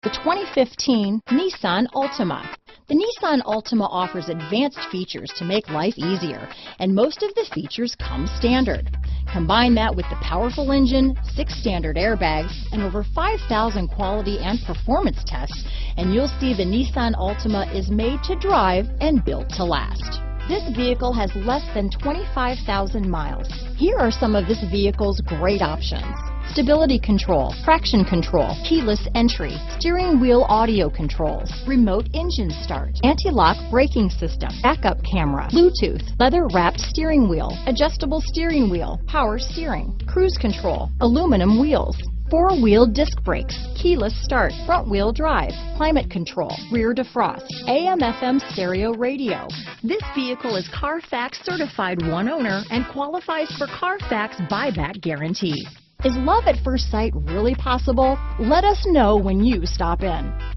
The 2015 Nissan Altima. The Nissan Altima offers advanced features to make life easier, and most of the features come standard. Combine that with the powerful engine, 6 standard airbags, and over 5,000 quality and performance tests, and you'll see the Nissan Altima is made to drive and built to last. This vehicle has less than 25,000 miles. Here are some of this vehicle's great options: stability control, traction control, keyless entry, steering wheel audio controls, remote engine start, anti-lock braking system, backup camera, Bluetooth, leather-wrapped steering wheel, adjustable steering wheel, power steering, cruise control, aluminum wheels, 4-wheel disc brakes, keyless start, front-wheel drive, climate control, rear defrost, AM/FM stereo radio. This vehicle is Carfax certified one owner and qualifies for Carfax buyback guarantee. Is love at first sight really possible? Let us know when you stop in.